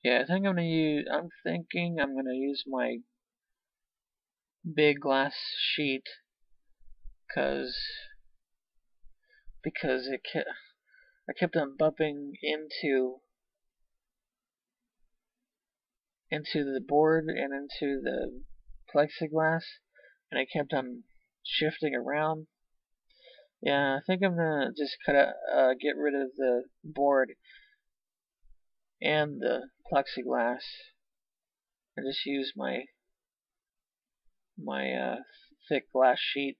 Yeah, I'm thinking I'm gonna use my big glass sheet, cause because I kept on bumping into the board and into the plexiglass, and I kept on shifting around. Yeah, I think I'm gonna just get rid of the board and the plexiglass and just use my thick glass sheet.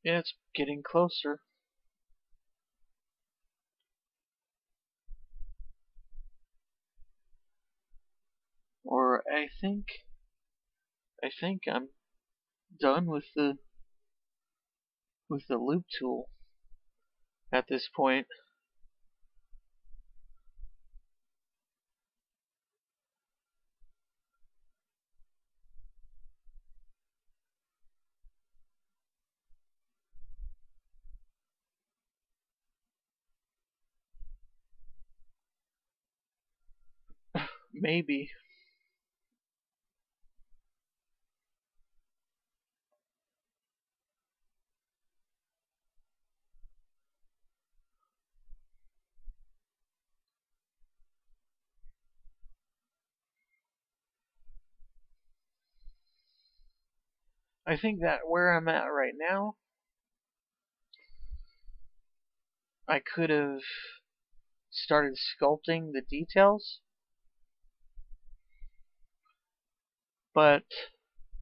Yeah, it's getting closer. Or I think I'm done with the loop tool at this point. Maybe. I think that where I'm at right now, I could have started sculpting the details, but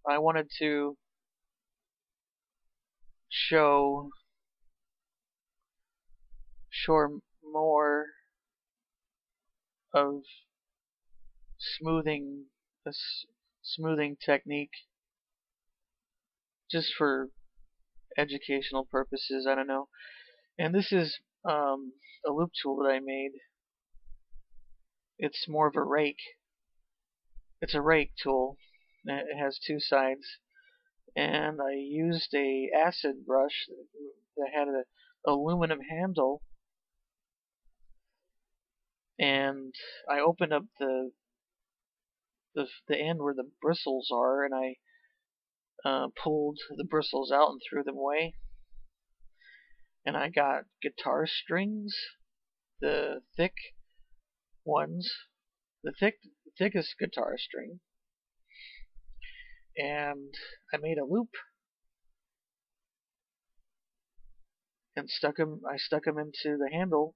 I wanted to show show more of smoothing smoothing technique just for educational purposes. I don't know. And this is a loop tool that I made. It's more of a rake. It's a rake tool. It has two sides, and I used a acid brush that had an aluminum handle, and I opened up the end where the bristles are, and I pulled the bristles out and threw them away. And I got guitar strings, the thick ones, the thickest guitar string, and I made a loop and I stuck them into the handle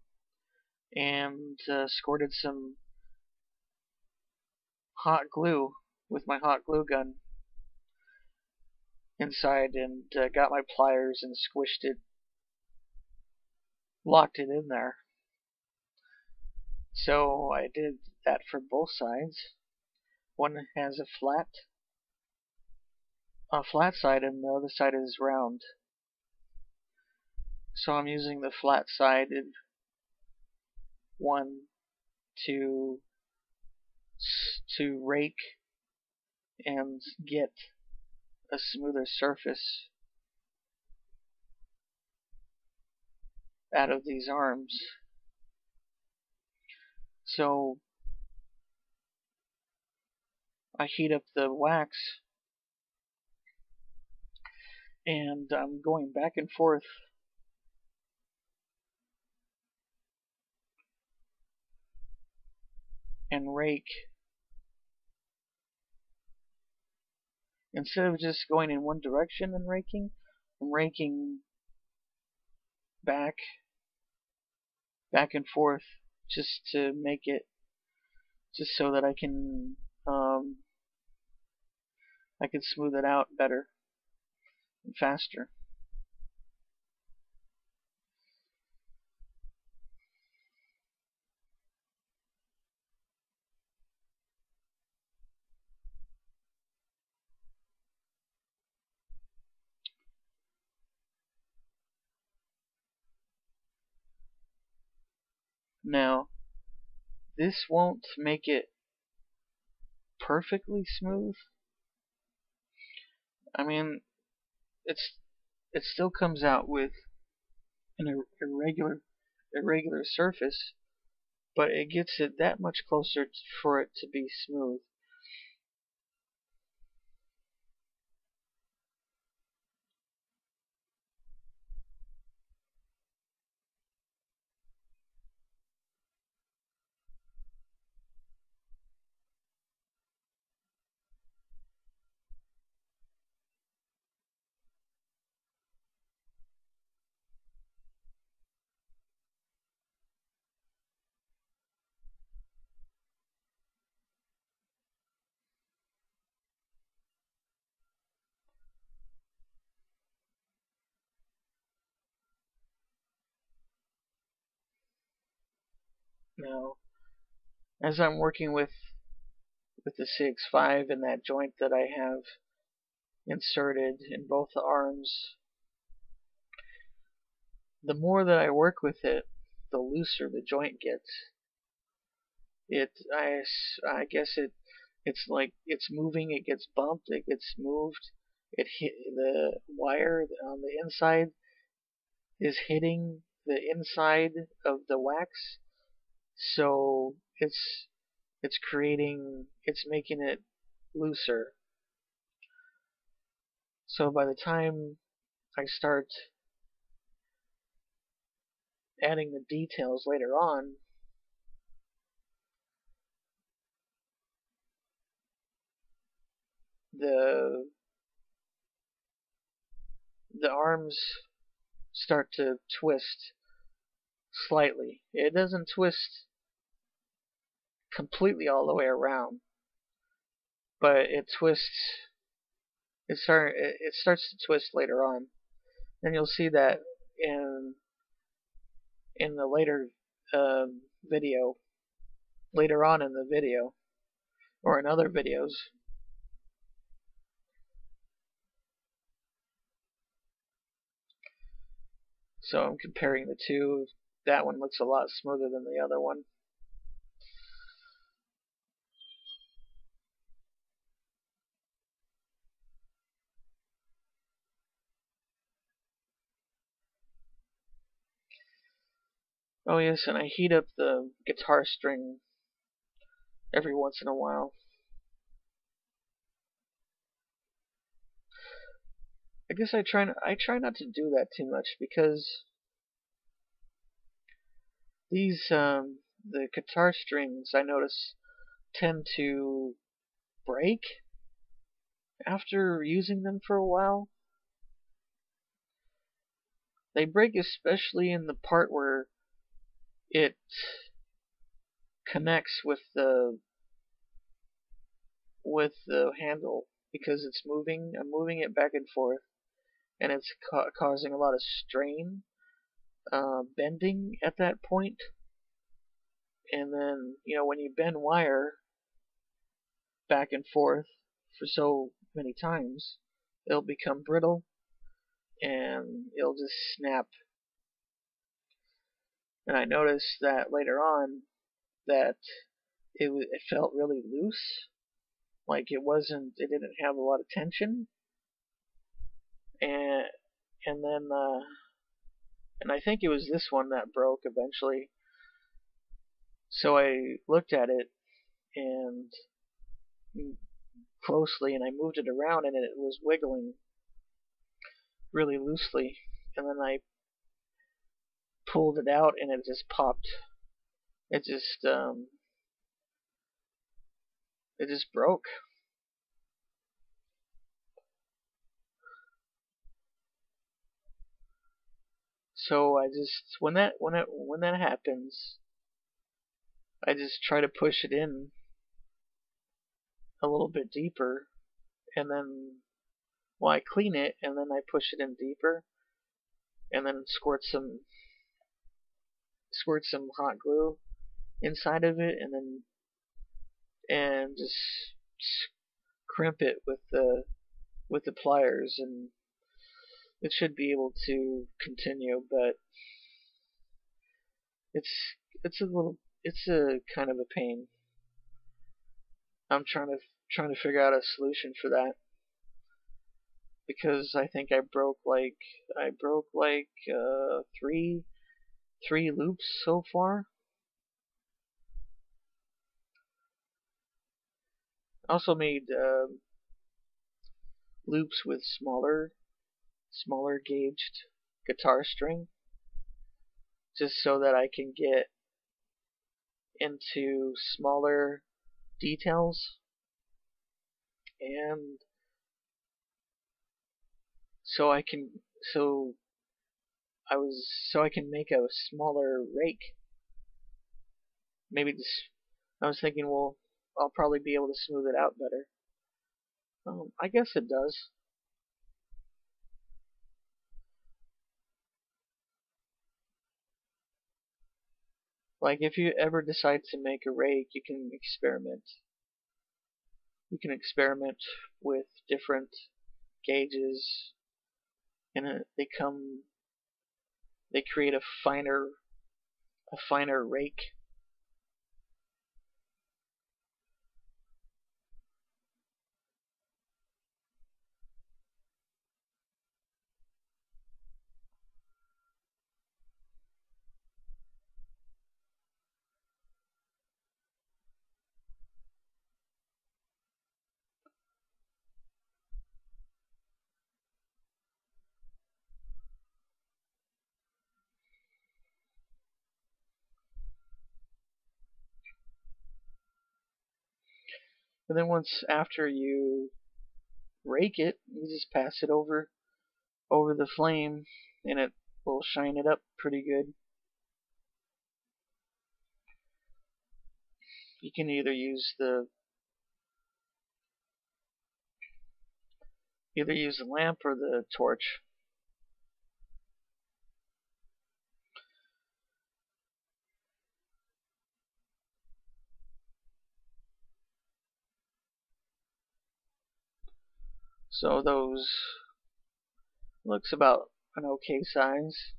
and squirted some hot glue with my hot glue gun inside, and got my pliers and squished it, locked it in there. So I did that for both sides. One has a flat side, and the other side is round. So I'm using the flat sided one to rake and get a smoother surface out of these arms. So I heat up the wax, and I'm going back and forth and rake. Instead of just going in one direction and raking, I'm raking back and forth just to make it, just so that I can smooth it out better and faster. Now, this won't make it perfectly smooth. I mean, it still comes out with an irregular surface, but it gets it that much closer for it to be smooth. Now, as I'm working with the CX5 and that joint that I have inserted in both the arms, the more that I work with it, the looser the joint gets. I guess it's like it's moving, it gets bumped, it gets moved, it hit the wire on the inside is hitting the inside of the wax, so it's making it looser. So by the time I start adding the details later on, the arms start to twist slightly. It doesn't twist completely all the way around, but it twists. It starts to twist later on, and you'll see that in the later video, later on in the video, or in other videos. So I'm comparing the two. That one looks a lot smoother than the other one. Oh yes, and I heat up the guitar string every once in a while. I guess I try not to do that too much, because these the guitar strings, I notice, tend to break after using them for a while. They break especially in the part where it connects with the handle, because it's moving. I'm moving it back and forth, and it's causing a lot of strain, bending at that point. And then, when you bend wire back and forth for so many times, it'll become brittle and it'll just snap. And I noticed that later on that it felt really loose, like it didn't have a lot of tension. And then and I think it was this one that broke eventually. So I looked at it and closely, and I moved it around, and it was wiggling really loosely. And then I pulled it out, and it just popped. It just broke. So I just when that happens, I just try to push it in a little bit deeper, and then I clean it, and then I push it in deeper, and then squirt some hot glue inside of it, and just crimp it with the pliers, and it should be able to continue. But it's a kind of a pain. I'm trying to figure out a solution for that because I think I broke like three loops so far. I also made loops with smaller gauged guitar string just so that I can get into smaller details and so I can so so I can make a smaller rake. Maybe this I was thinking, well, I'll probably be able to smooth it out better. I guess it does. Like if you ever decide to make a rake, you can experiment. You can experiment with different gauges, and they create a finer rake. And then once after you rake it, you just pass it over the flame, and it will shine it up pretty good. You can either use the lamp or the torch. So those looks about an okay size.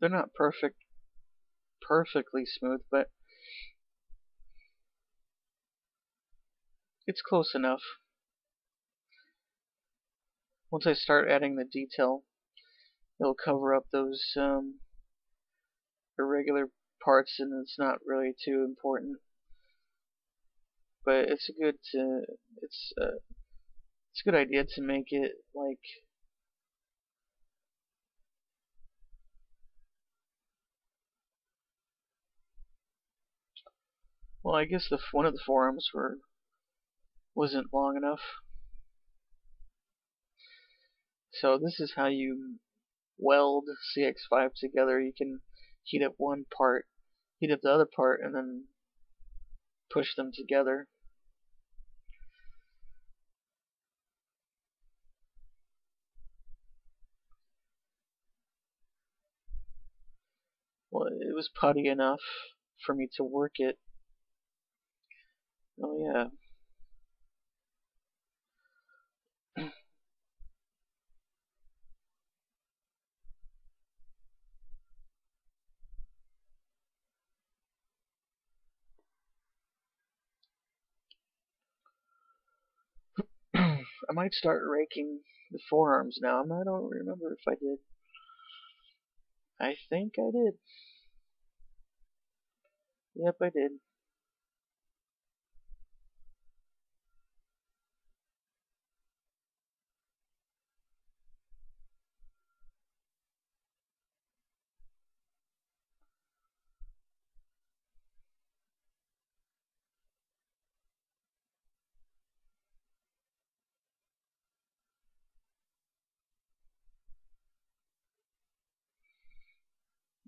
They're not perfectly smooth, but it's close enough. Once I start adding the detail, it'll cover up those irregular parts, and it's not really too important. But it's a good idea to make it like well, I guess one of the forearms wasn't long enough. So this is how you weld CX5 together. You can heat up one part, heat up the other part, and then push them together. Well, it was putty enough for me to work it. Oh yeah. I might start raking the forearms now. I don't remember if I did. I think I did. Yep, I did.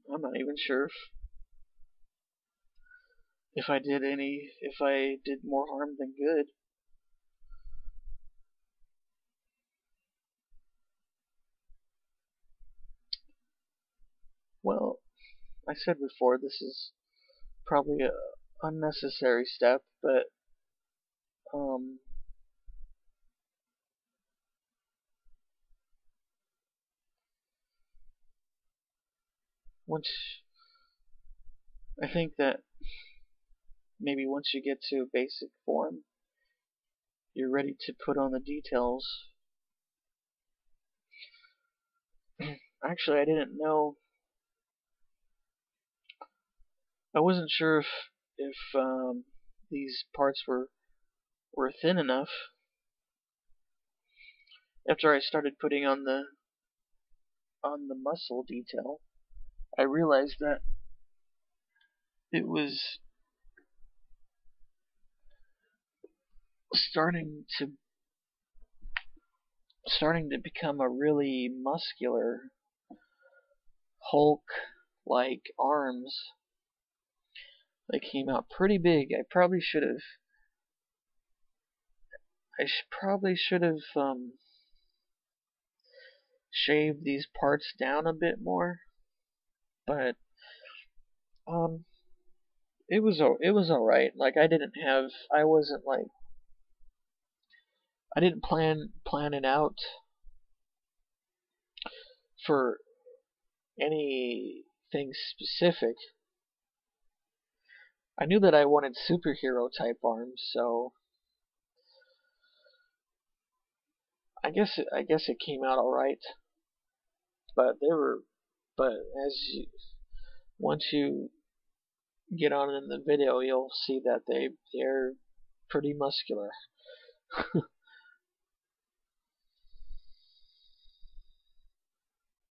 I'm not even sure if I did more harm than good. Well, I said before, this is probably a unnecessary step, but um, once I think that maybe once you get to a basic form, you're ready to put on the details. Actually, I didn't know. I wasn't sure if these parts were thin enough. After I started putting on the muscle detail, I realized that it was starting to become a really muscular Hulk-like arms. They came out pretty big. I probably should have shaved these parts down a bit more, but um, it was all right. Like I didn't plan it out for anything specific. I knew that I wanted superhero type arms, so I guess it came out all right. But once you get on in the video, you'll see that they're pretty muscular.